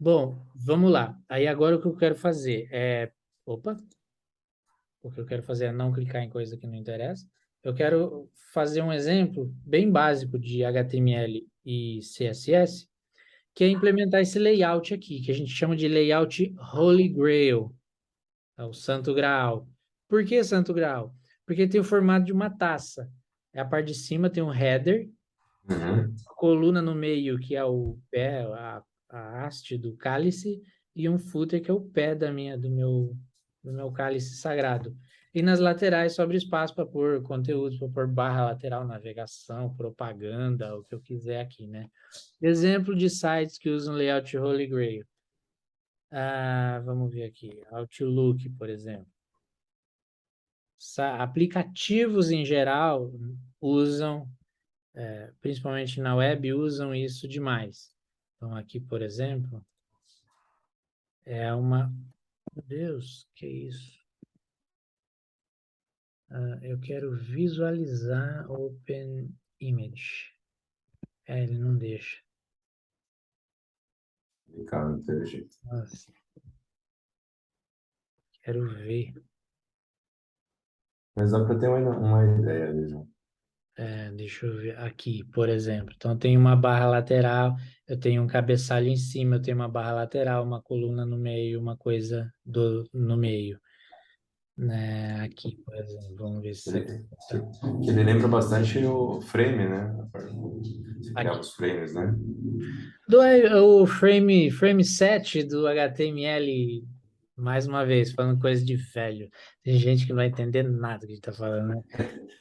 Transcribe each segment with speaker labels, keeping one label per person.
Speaker 1: Bom, vamos lá. Aí agora o que eu quero fazer é... Opa! O que eu quero fazer é não clicar em coisa que não interessa. Eu quero fazer um exemplo bem básico de HTML e CSS, que é implementar esse layout aqui, que a gente chama de layout Holy Grail, é o Santo Graal. Por que Santo Graal? Porque tem o formato de uma taça. A parte de cima tem um header,
Speaker 2: Uhum.
Speaker 1: a coluna no meio, que é o pé, a haste do cálice, e um footer, que é o pé do meu cálice sagrado. E nas laterais sobra espaço para pôr conteúdo, para pôr barra lateral, navegação, propaganda, o que eu quiser aqui, né? Exemplo de sites que usam layout Holy Grail. Vamos ver aqui. Outlook, por exemplo. Aplicativos em geral usam, principalmente na web, usam isso demais. Então, aqui, por exemplo, é uma... Meu Deus, que isso? Eu quero visualizar Open Image. Ele não deixa.
Speaker 2: Cara, não teve jeito.
Speaker 1: Nossa, quero ver.
Speaker 2: Mas dá para ter uma ideia mesmo.
Speaker 1: Deixa eu ver aqui, por exemplo. Então, tem uma barra lateral, eu tenho um cabeçalho em cima, eu tenho uma barra lateral, uma coluna no meio, uma coisa no meio, né? Aqui, por exemplo, vamos ver se isso aqui
Speaker 2: Ele,
Speaker 1: tá.
Speaker 2: que ele lembra bastante o frame, né? Você criava
Speaker 1: Aqui.
Speaker 2: os frames, né?
Speaker 1: O frame 7 do HTML, mais uma vez, falando coisa de velho. Tem gente que não vai entender nada que a gente está falando, né?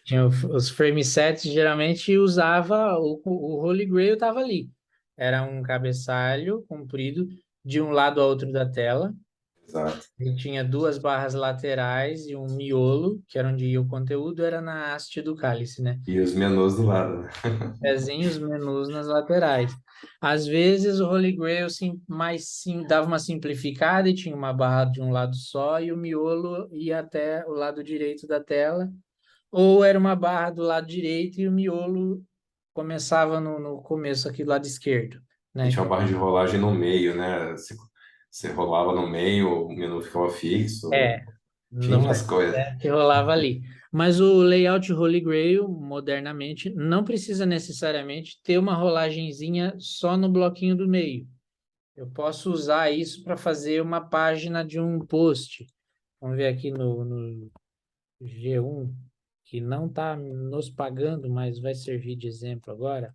Speaker 1: Tinha os frame sets, geralmente usava o Holy Grail estava ali. Era um cabeçalho comprido de um lado ao outro da tela.
Speaker 2: Exato.
Speaker 1: E tinha duas barras laterais e um miolo, que era onde ia o conteúdo, era na haste do cálice, né?
Speaker 2: E os menus do lado, né?
Speaker 1: Pezinhos, menus nas laterais. Às vezes o Holy Grail dava uma simplificada e tinha uma barra de um lado só e o miolo ia até o lado direito da tela, ou era uma barra do lado direito e o miolo começava no começo aqui do lado esquerdo,
Speaker 2: E
Speaker 1: né?
Speaker 2: tinha uma barra de rolagem no meio, né? Você rolava no meio, o menu ficava fixo.
Speaker 1: É,
Speaker 2: Tinha
Speaker 1: no
Speaker 2: umas coisas.
Speaker 1: que rolava ali. Mas o layout Holy Grail, modernamente, não precisa necessariamente ter uma rolagenzinha só no bloquinho do meio. Eu posso usar isso para fazer uma página de um post. Vamos ver aqui no G1, que não está nos pagando, mas vai servir de exemplo agora,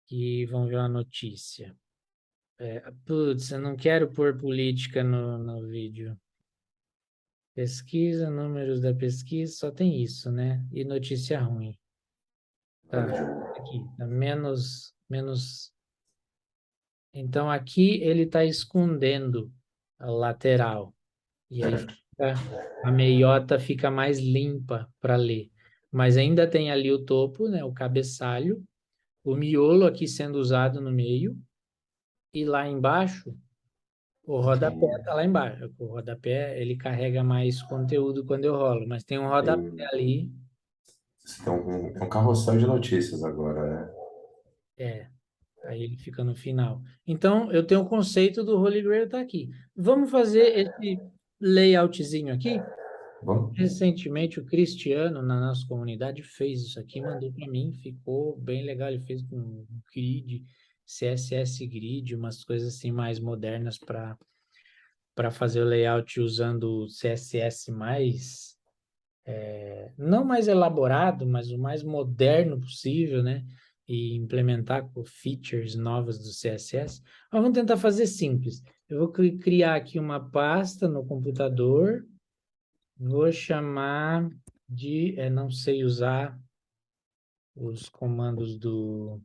Speaker 1: que vamos ver uma notícia. Putz, eu não quero pôr política no vídeo. Pesquisa, números da pesquisa, só tem isso, né? E notícia ruim. Tá, aqui, tá menos. Então, aqui ele está escondendo a lateral. E aí
Speaker 2: Certo.
Speaker 1: a meiota fica mais limpa para ler. Mas ainda tem ali o topo, né? O cabeçalho, o miolo aqui sendo usado no meio. E lá embaixo, o rodapé
Speaker 2: Tem,
Speaker 1: está lá embaixo. O rodapé, ele carrega mais conteúdo quando eu rolo. Mas tem um rodapé
Speaker 2: tem,
Speaker 1: ali.
Speaker 2: tem um carrossel de notícias agora, né?
Speaker 1: É. Aí ele fica no final. Então, eu tenho o conceito do Holy Grail tá aqui. Vamos fazer esse layoutzinho aqui.
Speaker 2: Vamos?
Speaker 1: Recentemente, o Cristiano, na nossa comunidade, fez isso aqui, mandou para mim, ficou bem legal. Ele fez com grid, CSS grid, umas coisas assim mais modernas para fazer o layout usando o CSS mais, não mais elaborado, mas o mais moderno possível, né? E implementar com features novas do CSS. Mas vamos tentar fazer simples. Eu vou criar aqui uma pasta no computador, vou chamar de... não sei usar os comandos do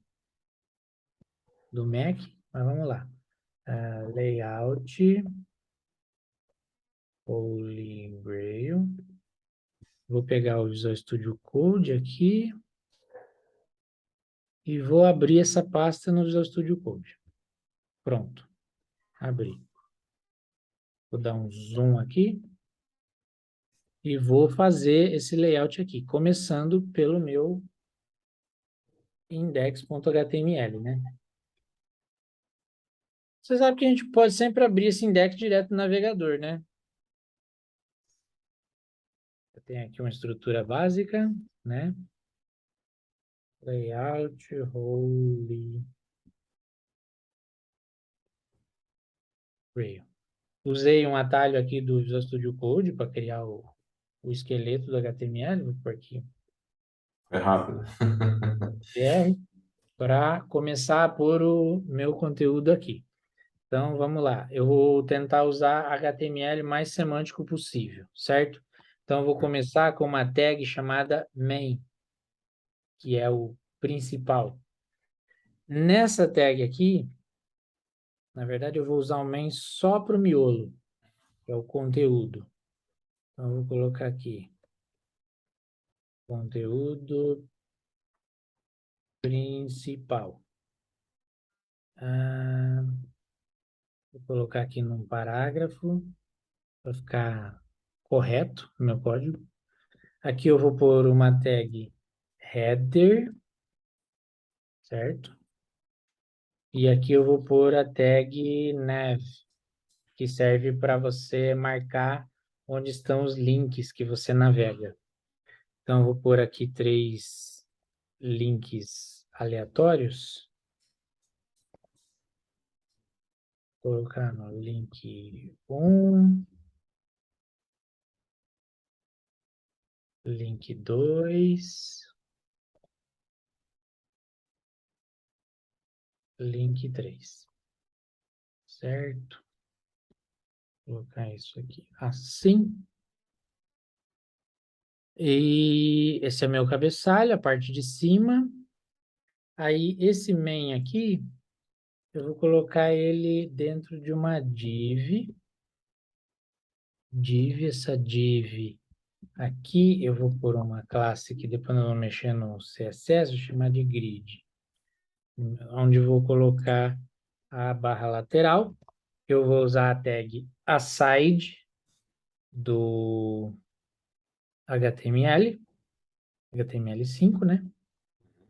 Speaker 1: Mac, mas vamos lá. Layout, Holy Grail. Vou pegar o Visual Studio Code aqui e vou abrir essa pasta no Visual Studio Code. Pronto, abri. Vou dar um zoom aqui e vou fazer esse layout aqui, começando pelo meu index.html, né? Você sabe que a gente pode sempre abrir esse index direto no navegador, né? Eu tenho aqui uma estrutura básica, né? Layout, Holy Grail. Usei um atalho aqui do Visual Studio Code para criar o esqueleto do HTML, vou por aqui,
Speaker 2: É rápido.
Speaker 1: BR, para começar a pôr o meu conteúdo aqui. Então, vamos lá. Eu vou tentar usar HTML mais semântico possível, certo? Então, eu vou começar com uma tag chamada main, que é o principal. Nessa tag aqui, na verdade, eu vou usar o main só para o miolo, que é o conteúdo. Então, eu vou colocar aqui, conteúdo principal. Vou colocar aqui num parágrafo, para ficar correto o meu código. Aqui eu vou pôr uma tag header, certo? E aqui eu vou pôr a tag nav, que serve para você marcar onde estão os links que você navega. Então, eu vou pôr aqui 3 links aleatórios. Vou colocar no link 1, link 2, link 3. Certo? Vou colocar isso aqui assim. E esse é meu cabeçalho, a parte de cima. Aí, esse main aqui, eu vou colocar ele dentro de uma div. Essa div aqui, eu vou pôr uma classe que depois eu vou mexer no CSS, vou chamar de grid. Onde eu vou colocar a barra lateral. Eu vou usar a tag aside do HTML, HTML5, né?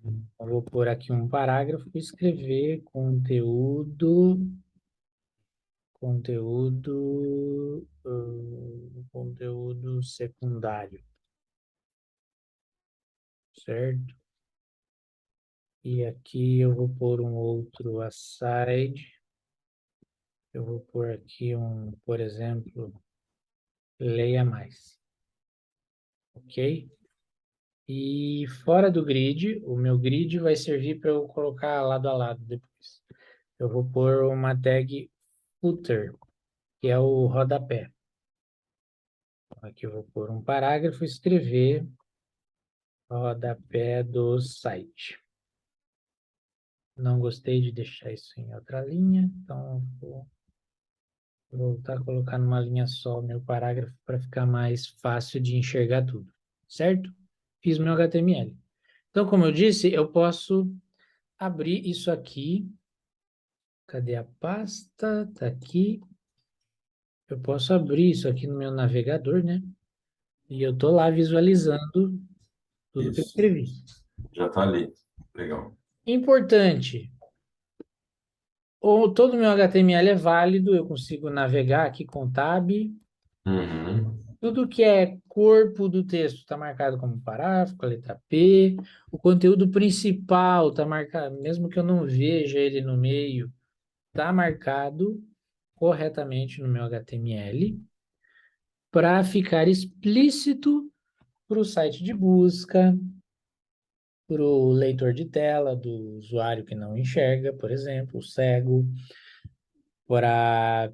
Speaker 1: Eu vou pôr aqui um parágrafo e escrever conteúdo secundário, certo? E aqui eu vou pôr um outro aside. Eu vou pôr aqui por exemplo, leia mais. Ok? E fora do grid, o meu grid vai servir para eu colocar lado a lado depois. Eu vou pôr uma tag footer, que é o rodapé. Aqui eu vou pôr um parágrafo e escrever rodapé do site. Não gostei de deixar isso em outra linha, então vou voltar a colocar numa linha só o meu parágrafo para ficar mais fácil de enxergar tudo, certo? Fiz meu HTML. Então, como eu disse, eu posso abrir isso aqui. Cadê a pasta? Tá aqui. Eu posso abrir isso aqui no meu navegador, né? E eu tô lá visualizando tudo que eu
Speaker 2: Isso.
Speaker 1: escrevi.
Speaker 2: Já tá ali. Legal.
Speaker 1: Importante, todo o meu HTML é válido, eu consigo navegar aqui com tab.
Speaker 2: Uhum.
Speaker 1: Tudo que é corpo do texto está marcado como parágrafo, com a letra P. O conteúdo principal está marcado, mesmo que eu não veja ele no meio, está marcado corretamente no meu HTML para ficar explícito para o site de busca, para o leitor de tela do usuário que não enxerga, por exemplo, o cego, para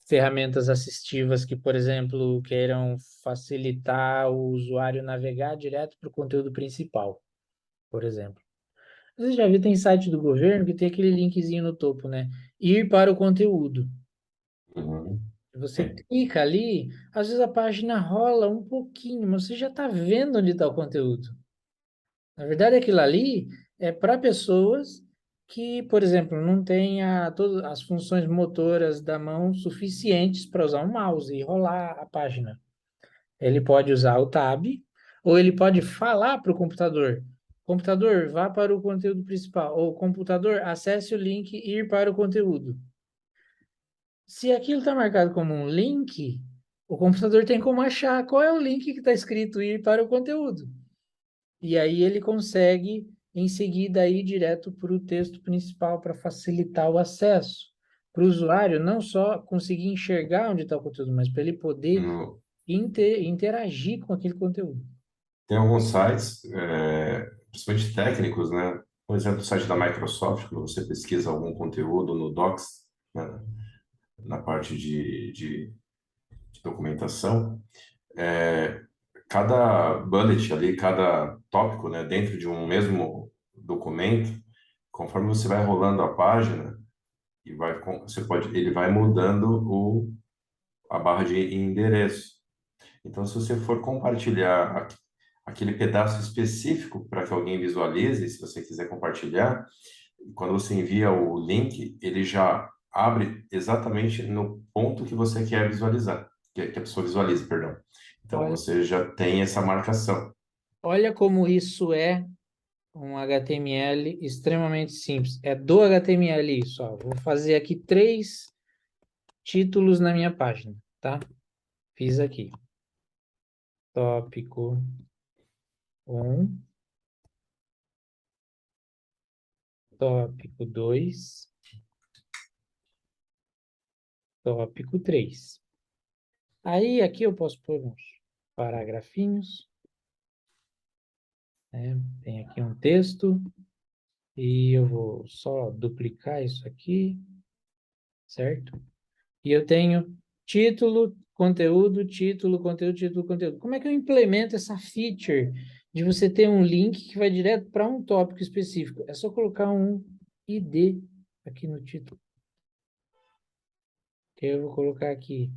Speaker 1: ferramentas assistivas que, por exemplo, queiram facilitar o usuário navegar direto para o conteúdo principal, por exemplo. Você já viu, tem site do governo que tem aquele linkzinho no topo, né? Ir para o conteúdo.
Speaker 2: Uhum.
Speaker 1: Você
Speaker 2: É.
Speaker 1: clica ali, às vezes a página rola um pouquinho, mas você já está vendo onde está o conteúdo. Na verdade, aquilo ali é para pessoas que, por exemplo, não têm todas as funções motoras da mão suficientes para usar um mouse e rolar a página. Ele pode usar o tab, ou ele pode falar para o computador: computador, vá para o conteúdo principal, ou computador, acesse o link e ir para o conteúdo. Se aquilo está marcado como um link, o computador tem como achar qual é o link que está escrito ir para o conteúdo. E aí ele consegue, em seguida, ir direto para o texto principal para facilitar o acesso para o usuário, não só conseguir enxergar onde está o conteúdo, mas para ele poder
Speaker 2: No-
Speaker 1: interagir com aquele conteúdo.
Speaker 2: Tem alguns sites, principalmente técnicos, né? Por exemplo, o site da Microsoft, quando você pesquisa algum conteúdo no Docs, né? Na parte de documentação, é, cada bullet ali, cada tópico, né, dentro de um mesmo documento, conforme você vai rolando a página, e ele vai mudando a barra de endereço. Então, se você for compartilhar aquele pedaço específico para que alguém visualize, se você quiser compartilhar, quando você envia o link, ele já abre exatamente no ponto que você quer visualizar, que a pessoa visualize, perdão. Então,
Speaker 1: Olha,
Speaker 2: você já tem essa marcação.
Speaker 1: olha como isso é um HTML extremamente simples. É do HTML isso, ó. Vou fazer aqui 3 títulos na minha página, tá? Fiz aqui. Tópico 1, tópico 2, tópico 3. Aí aqui eu posso pôr uns paragrafinhos, né? Tem aqui um texto e eu vou só duplicar isso aqui, certo? E eu tenho título, conteúdo, título, conteúdo, título, conteúdo. Como é que eu implemento essa feature de você ter um link que vai direto para um tópico específico? É só colocar um ID aqui no título. Que eu vou colocar aqui.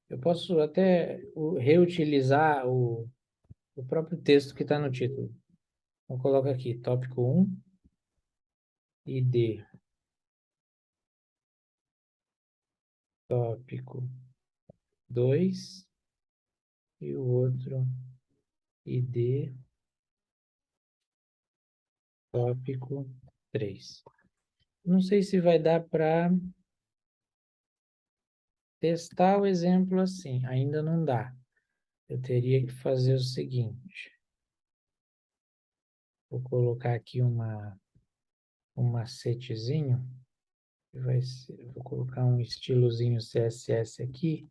Speaker 1: Eu posso até reutilizar o próprio texto que está no título. Então, coloca aqui, tópico 1, ID. Tópico 2 e o outro ID, tópico 3. Não sei se vai dar para testar o exemplo assim. Ainda não dá. Eu teria que fazer o seguinte. Vou colocar aqui um macetezinho. Vou colocar um estilozinho CSS aqui.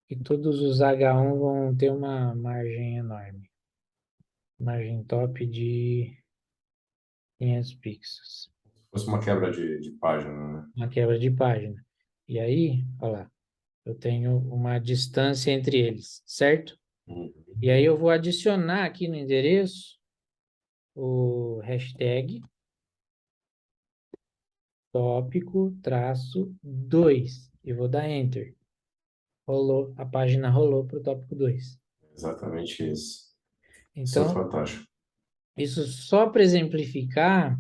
Speaker 1: E todos os H1 vão ter uma margem enorme. Margem top de 500 pixels.
Speaker 2: Se fosse uma quebra de página, né?
Speaker 1: Uma quebra de página. E aí, olha lá, eu tenho uma distância entre eles, certo?
Speaker 2: Uhum.
Speaker 1: E aí eu vou adicionar aqui no endereço o hashtag tópico traço 2 e vou dar enter. Rolou, a página rolou para o tópico 2.
Speaker 2: Exatamente isso. Isso é
Speaker 1: Então,
Speaker 2: fantástico.
Speaker 1: isso só para exemplificar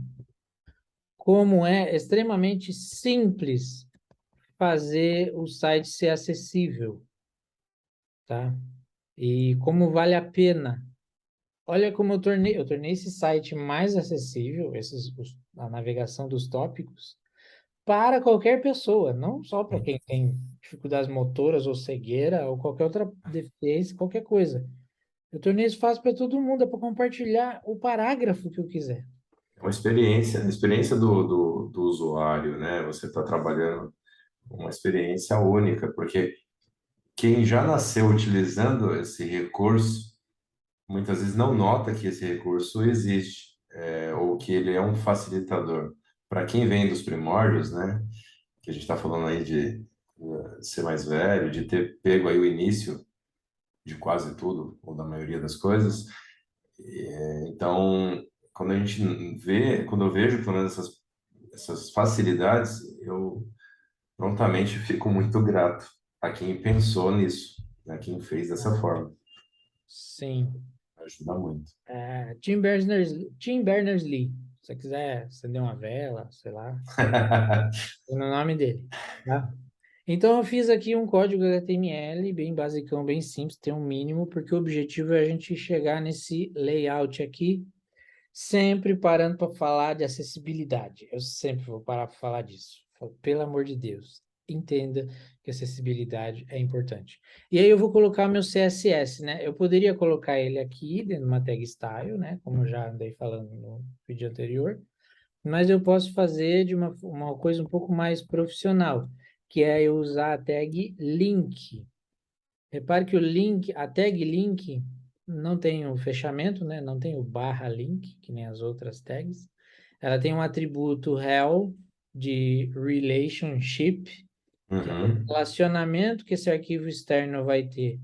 Speaker 1: como é extremamente simples fazer o site ser acessível, tá? E como vale a pena. Olha como eu tornei esse site mais acessível, a navegação dos tópicos, para qualquer pessoa, não só para quem tem dificuldades motoras ou cegueira ou qualquer outra deficiência, qualquer coisa. Eu tornei isso fácil para todo mundo, é para compartilhar o parágrafo que eu quiser.
Speaker 2: É uma experiência, a experiência do usuário, né? Você está trabalhando uma experiência única, porque quem já nasceu utilizando esse recurso, muitas vezes não nota que esse recurso existe, ou que ele é um facilitador. Para quem vem dos primórdios, né? Que a gente está falando aí de ser mais velho, de ter pego aí o início de quase tudo, ou da maioria das coisas. Então, quando eu vejo pelo menos essas facilidades, eu prontamente fico muito grato a quem pensou nisso, a quem fez dessa forma.
Speaker 1: Sim.
Speaker 2: Ajuda muito.
Speaker 1: Tim Berners-Lee. Se você quiser acender uma vela, sei lá, no nome dele, tá? Então, eu fiz aqui um código HTML bem basicão, bem simples, tem um mínimo, porque o objetivo é a gente chegar nesse layout aqui, sempre parando para falar de acessibilidade. Eu sempre vou parar para falar disso. Pelo amor de Deus. entenda que acessibilidade é importante. E aí eu vou colocar meu CSS, né? Eu poderia colocar ele aqui dentro de uma tag style, né? Como eu já andei falando no vídeo anterior, mas eu posso fazer de uma coisa um pouco mais profissional, que é eu usar a tag link. Repare que o link, a tag link não tem o fechamento, né? Não tem o barra link, que nem as outras tags. Ela tem um atributo rel de relationship, que é o
Speaker 2: Uhum.
Speaker 1: relacionamento que esse arquivo externo vai ter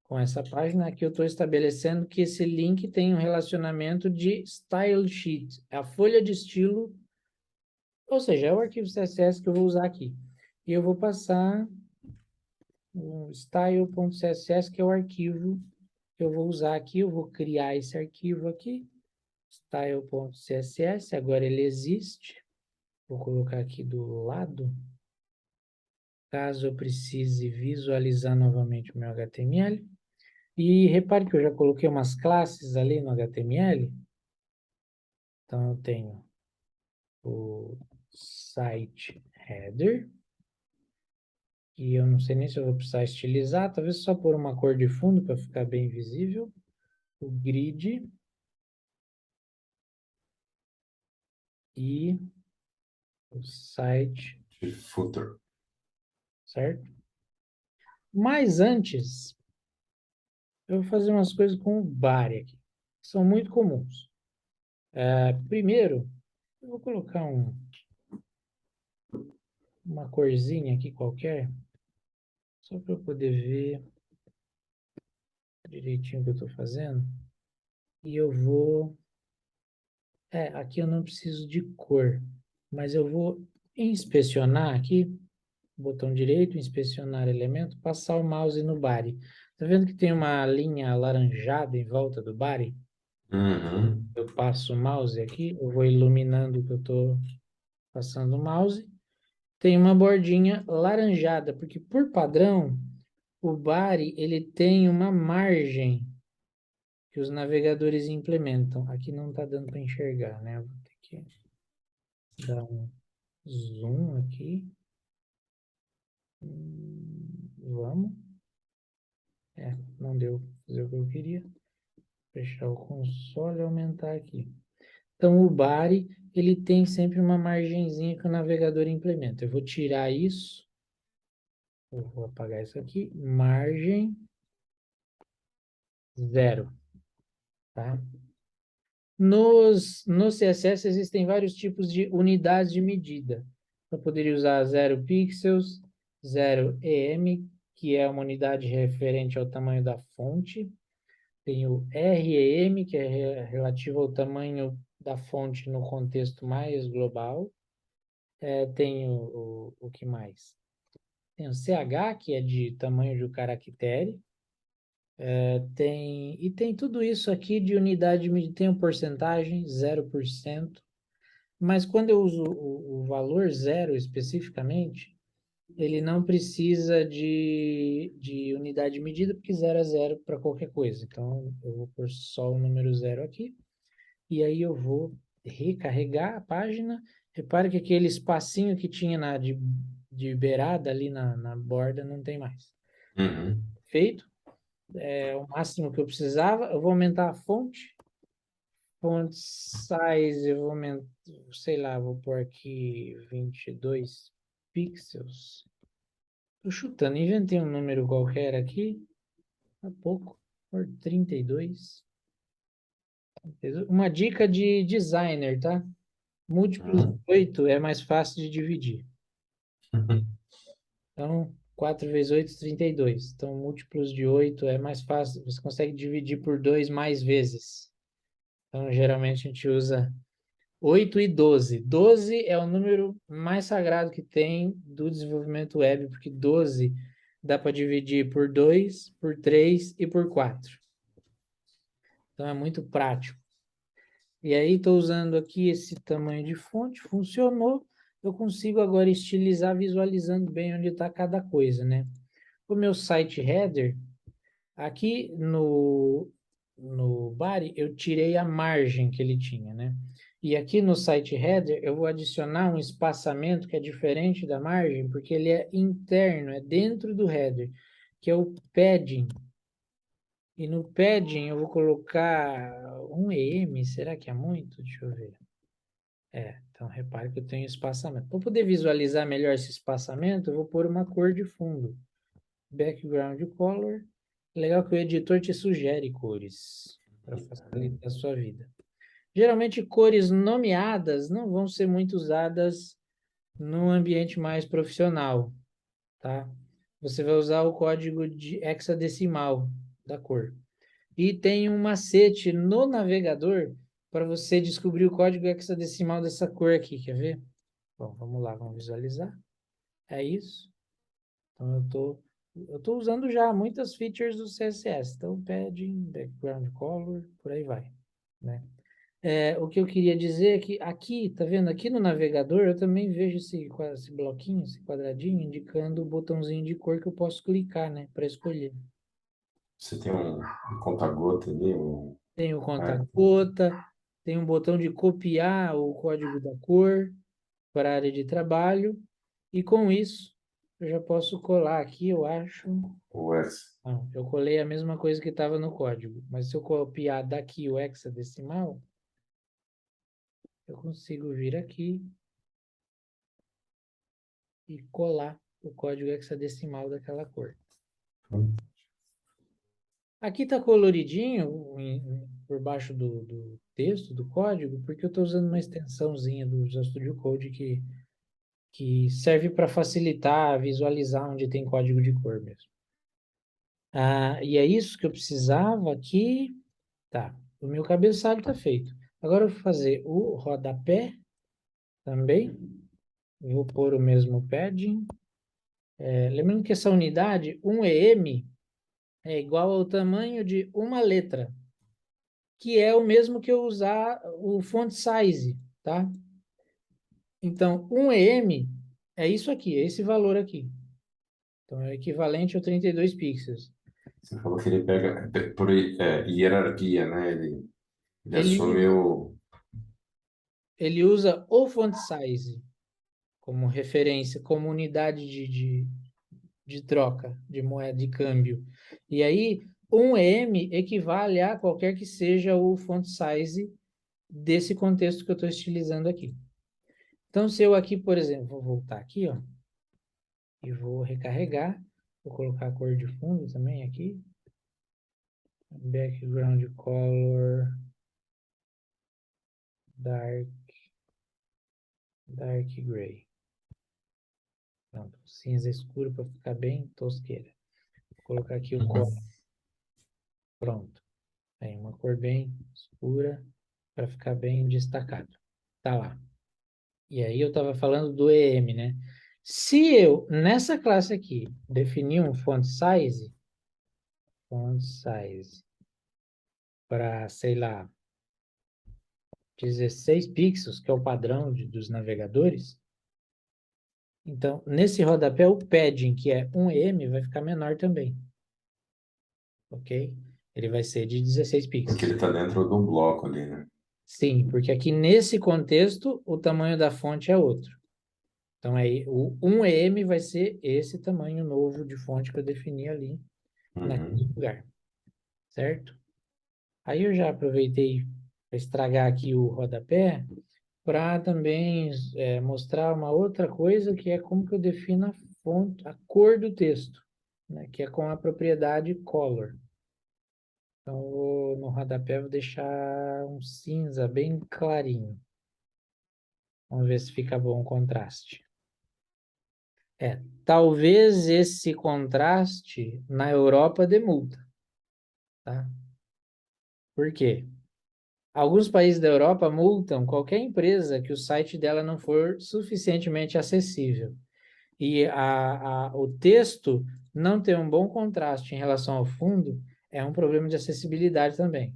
Speaker 1: com essa página. Aqui eu estou estabelecendo que esse link tem um relacionamento de style sheet, é a folha de estilo, ou seja, é o arquivo CSS que eu vou usar aqui. E eu vou passar o style.css, que é o arquivo que eu vou usar aqui. Eu vou criar esse arquivo aqui, style.css, agora ele existe. Vou colocar aqui do lado, caso eu precise visualizar novamente o meu HTML. E repare que eu já coloquei umas classes ali no HTML. Então, eu tenho o site header, e eu não sei nem se eu vou precisar estilizar, talvez só por uma cor de fundo para ficar bem visível. O grid e o site,
Speaker 2: De footer.
Speaker 1: certo? Mas antes, eu vou fazer umas coisas com o body aqui, que são muito comuns. Primeiro, eu vou colocar uma corzinha aqui qualquer, só para eu poder ver direitinho o que eu estou fazendo. E eu vou... aqui eu não preciso de cor, mas eu vou inspecionar aqui, botão direito, inspecionar elemento, passar o mouse no body. Tá vendo que tem uma linha alaranjada em volta do body?
Speaker 2: Uhum.
Speaker 1: Eu passo o mouse aqui, eu vou iluminando o que eu estou passando o mouse. Tem uma bordinha laranjada, porque por padrão, o body ele tem uma margem que os navegadores implementam. Aqui não está dando para enxergar, né? Eu vou ter que dar um zoom aqui. Vamos. Não deu para fazer o que eu queria. Fechar o console e aumentar aqui. Então, o body, ele tem sempre uma margenzinha que o navegador implementa. Eu vou tirar isso. Eu vou apagar isso aqui. Margem 0. Tá? No CSS existem vários tipos de unidades de medida. Eu poderia usar 0 pixels, 0 em, que é uma unidade referente ao tamanho da fonte. Tem o rem, que é relativo ao tamanho da fonte no contexto mais global. Tem o que mais? Tem o ch, que é de tamanho de caractere. Tem tudo isso aqui de unidade de medida. Tem o porcentagem, 0%. Mas quando eu uso o valor zero especificamente, ele não precisa de unidade de medida, porque zero é zero para qualquer coisa. Então, eu vou pôr só o número zero aqui. E aí eu vou recarregar a página. Repare que aquele espacinho que tinha de beirada ali na borda não tem mais.
Speaker 2: Uhum.
Speaker 1: Feito. É o máximo que eu precisava. Eu vou aumentar a fonte. Font size, eu vou aumentar, sei lá, vou pôr aqui 22 pixels. Tô chutando, inventei um número qualquer aqui, há pouco, por 32. Uma dica de designer, tá? Múltiplos de
Speaker 2: Uhum.
Speaker 1: 8 é mais fácil de dividir. Então, 4 vezes 8, 32. Então, múltiplos de 8 é mais fácil, você consegue dividir por 2 mais vezes. Então, geralmente a gente usa 8 e 12. 12 é o número mais sagrado que tem do desenvolvimento web, porque 12 dá para dividir por 2, por 3 e por 4. Então é muito prático. E aí estou usando aqui esse tamanho de fonte, funcionou. Eu consigo agora estilizar visualizando bem onde está cada coisa, né? O meu site header, aqui no body, eu tirei a margem que ele tinha, né? E aqui no site header, eu vou adicionar um espaçamento que é diferente da margem, porque ele é interno, é dentro do header, que é o padding. E no padding eu vou colocar um EM, será que é muito? Deixa eu ver. Então repare que eu tenho espaçamento. Para poder visualizar melhor esse espaçamento, eu vou pôr uma cor de fundo. Background color. Legal que o editor te sugere cores para facilitar a sua vida. Geralmente, cores nomeadas não vão ser muito usadas no ambiente mais profissional, tá? Você vai usar o código de hexadecimal da cor. E tem um macete no navegador para você descobrir o código hexadecimal dessa cor aqui, quer ver? Bom, vamos lá, vamos visualizar. É isso. Então, eu tô usando já muitas features do CSS. Então, padding, background color, por aí vai, né? O que eu queria dizer é que aqui, tá vendo? Aqui no navegador eu também vejo esse bloquinho, esse quadradinho, indicando o botãozinho de cor que eu posso clicar, né? Para escolher.
Speaker 2: Você tem um conta-gota ali,
Speaker 1: Tem o
Speaker 2: né?
Speaker 1: conta-gota, tem um botão de copiar o código da cor para a área de trabalho. E com isso, eu já posso colar aqui, eu acho.
Speaker 2: O X.
Speaker 1: Não, eu colei a mesma coisa que estava no código. Mas se eu copiar daqui o hexadecimal, eu consigo vir aqui e colar o código hexadecimal daquela cor. Aqui está coloridinho por baixo do texto, do código, porque eu estou usando uma extensãozinha do Visual Studio Code que serve para facilitar, visualizar onde tem código de cor mesmo. E é isso que eu precisava aqui. Tá, o meu cabeçalho está feito. Agora eu vou fazer o rodapé também. Vou pôr o mesmo padding. Lembrando que essa unidade, 1 EM, é igual ao tamanho de uma letra, que é o mesmo que eu usar o font size, tá? Então, 1 EM é isso aqui, é esse valor aqui. Então, é equivalente a 32 pixels.
Speaker 2: Você falou que ele pega por hierarquia, né? Ele
Speaker 1: Ele
Speaker 2: assume
Speaker 1: usa,
Speaker 2: o.
Speaker 1: ele usa o font size como referência, como unidade de troca, de moeda, de câmbio. E aí, 1 EM equivale a qualquer que seja o font size desse contexto que eu estou estilizando aqui. Então, se eu aqui, por exemplo, vou voltar aqui, ó, e vou recarregar, vou colocar a cor de fundo também aqui, background color, dark gray. Pronto, cinza escuro para ficar bem tosqueira. Vou colocar aqui o cor. Pronto. Tem uma cor bem escura para ficar bem destacado. Tá lá. E aí eu estava falando do EM, né? Se eu, nessa classe aqui, definir um font size para, sei lá, 16 pixels, que é o padrão dos navegadores, então, nesse rodapé, o padding, que é 1 EM, vai ficar menor também. Ok? Ele vai ser de 16
Speaker 2: Porque ele
Speaker 1: pixels.
Speaker 2: está dentro do bloco ali, né?
Speaker 1: Sim, porque aqui nesse contexto, o tamanho da fonte é outro. Então, aí, o 1 EM vai ser esse tamanho novo de fonte que eu defini ali naquele
Speaker 2: Uhum.
Speaker 1: lugar, certo? Aí eu já aproveitei para estragar aqui o rodapé para também mostrar uma outra coisa que é como que eu defino a fonte, a cor do texto, né? Que é com a propriedade color. Então, no rodapé eu vou deixar um cinza bem clarinho. Vamos ver se fica bom o contraste. Talvez esse contraste na Europa dê multa, tá? Por quê? Alguns países da Europa multam qualquer empresa que o site dela não for suficientemente acessível. E o texto não ter um bom contraste em relação ao fundo é um problema de acessibilidade também.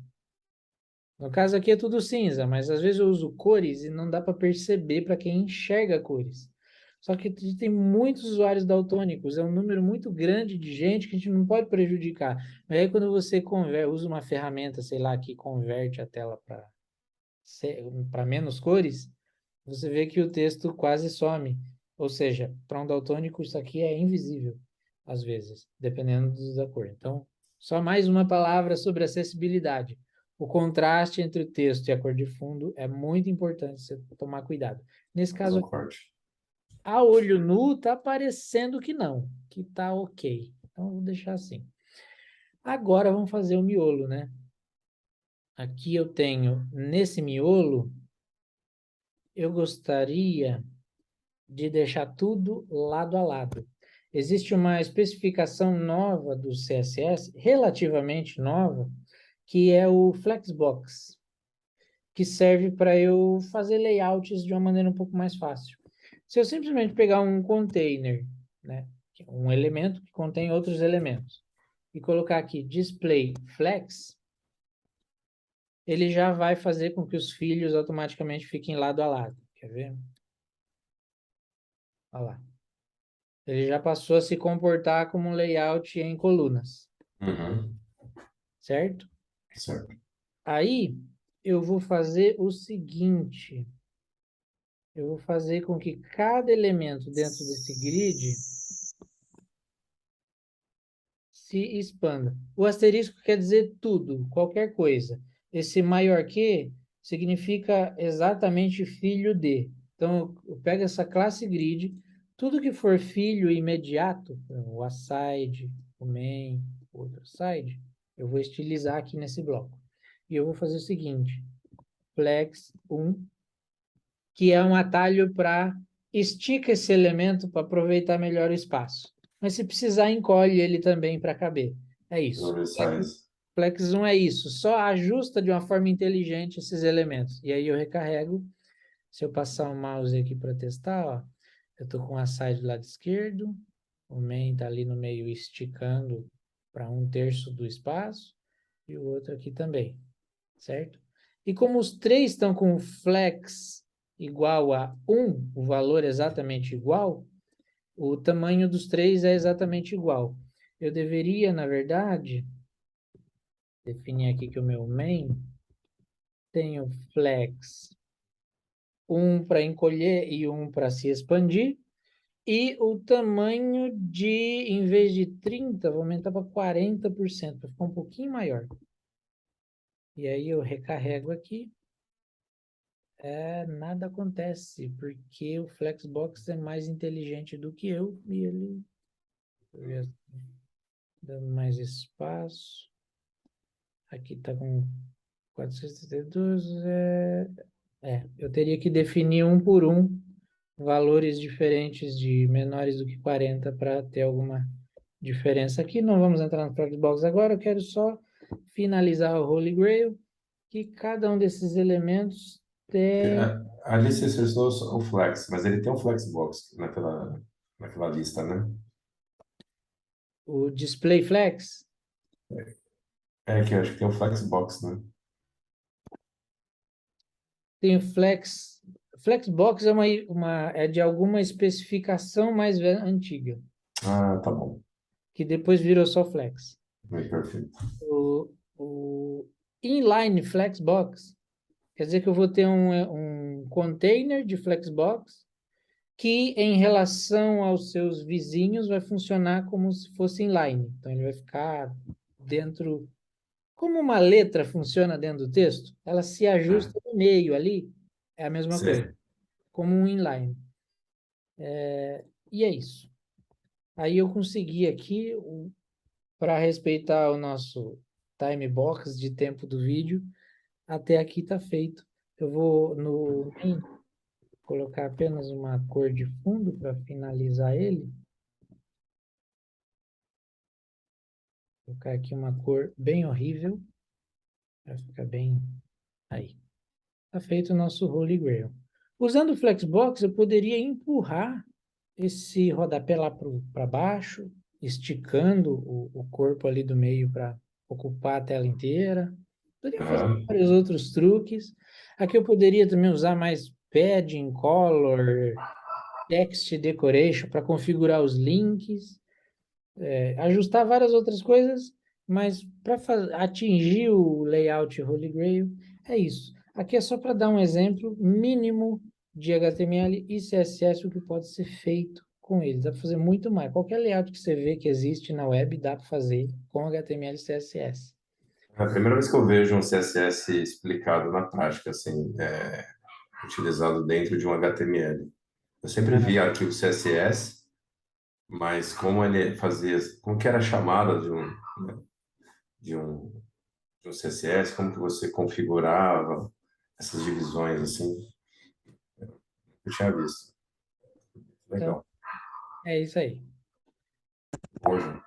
Speaker 1: No caso aqui é tudo cinza, mas às vezes eu uso cores e não dá para perceber para quem enxerga cores. Só que tem muitos usuários daltônicos, é um número muito grande de gente que a gente não pode prejudicar. Mas aí quando você usa uma ferramenta, sei lá, que converte a tela para para menos cores, você vê que o texto quase some. Ou seja, para um daltônico isso aqui é invisível, às vezes, dependendo da cor. Então, só mais uma palavra sobre acessibilidade. O contraste entre o texto e a cor de fundo é muito importante você tomar cuidado. Nesse
Speaker 2: Fazer
Speaker 1: caso,
Speaker 2: um corte.
Speaker 1: a olho nu tá parecendo que não, que tá ok. Então, vou deixar assim. Agora vamos fazer o miolo, né? Aqui eu tenho, nesse miolo, eu gostaria de deixar tudo lado a lado. Existe uma especificação nova do CSS, relativamente nova, que é o Flexbox, que serve para eu fazer layouts de uma maneira um pouco mais fácil. Se eu simplesmente pegar um container, né, que é um elemento que contém outros elementos, e colocar aqui display flex, ele já vai fazer com que os filhos automaticamente fiquem lado a lado. Quer ver? Olha lá. Ele já passou a se comportar como um layout em colunas,
Speaker 2: Uhum.
Speaker 1: certo?
Speaker 2: Certo.
Speaker 1: Aí, eu vou fazer o seguinte. Eu vou fazer com que cada elemento dentro desse grid se expanda. O asterisco quer dizer tudo, qualquer coisa. Esse maior que significa exatamente filho de. Então, eu pego essa classe grid, tudo que for filho imediato, o aside, o main, o outro side, eu vou estilizar aqui nesse bloco. E eu vou fazer o seguinte, flex 1, que é um atalho para estica esse elemento para aproveitar melhor o espaço. Mas se precisar, encolhe ele também para caber. É isso.
Speaker 2: Oversize.
Speaker 1: Flex 1 é isso. Só ajusta de uma forma inteligente esses elementos. E aí eu recarrego. Se eu passar o mouse aqui para testar, ó, eu estou com a side do lado esquerdo. O main está ali no meio esticando para 1/3 do espaço. E o outro aqui também. Certo? E como os três estão com o flex igual a 1, o valor exatamente igual, o tamanho dos três é exatamente igual. Eu deveria, na verdade, definir aqui que o meu main tem o flex, um para encolher e um para se expandir, e o tamanho de, em vez de 30, vou aumentar para 40%, para ficar um pouquinho maior. E aí eu recarrego aqui. Nada acontece, porque o Flexbox é mais inteligente do que eu e ele dando mais espaço. Aqui está com 432. Eu teria que definir um por um valores diferentes de menores do que 40 para ter alguma diferença aqui. Não vamos entrar no Flexbox agora, eu quero só finalizar o Holy Grail, que cada um desses elementos tem
Speaker 2: Ali você selecionou o Flex, mas ele tem um Flexbox naquela lista, né?
Speaker 1: o Display Flex.
Speaker 2: É que eu acho que tem o Flexbox, né?
Speaker 1: Tem o Flex. Flexbox é de alguma especificação mais antiga,
Speaker 2: Ah, tá bom.
Speaker 1: que depois virou só Flex.
Speaker 2: Bem, perfeito.
Speaker 1: O Inline Flexbox quer dizer que eu vou ter um container de Flexbox que, em relação aos seus vizinhos, vai funcionar como se fosse inline. Então, ele vai ficar dentro. Como uma letra funciona dentro do texto, ela se
Speaker 2: É,
Speaker 1: ajusta no meio ali, é a mesma coisa,
Speaker 2: sei.
Speaker 1: como um inline. E é isso. Aí eu consegui aqui, para respeitar o nosso time box de tempo do vídeo, até aqui está feito. Eu vou no main colocar apenas uma cor de fundo para finalizar ele. Vou colocar aqui uma cor bem horrível, para ficar bem aí. Está feito o nosso Holy Grail. Usando o Flexbox, eu poderia empurrar esse rodapé lá para baixo, esticando o corpo ali do meio para ocupar a tela inteira. Poderia fazer
Speaker 2: Aham.
Speaker 1: vários outros truques. Aqui eu poderia também usar mais padding, color, text decoration para configurar os links, ajustar várias outras coisas, mas para atingir o layout Holy Grail, é isso. Aqui é só para dar um exemplo mínimo de HTML e CSS, o que pode ser feito com eles. Dá para fazer muito mais. Qualquer layout que você vê que existe na web, dá para fazer com HTML e CSS.
Speaker 2: É a primeira vez que eu vejo um CSS explicado na prática, assim, utilizado dentro de um HTML. Eu sempre vi
Speaker 1: Ah,
Speaker 2: arquivo CSS, mas como ele fazia, como que era a chamada né, de um, de um CSS, como que você configurava essas divisões, assim, eu tinha visto.
Speaker 1: então,
Speaker 2: Legal.
Speaker 1: é isso aí.
Speaker 2: Hoje.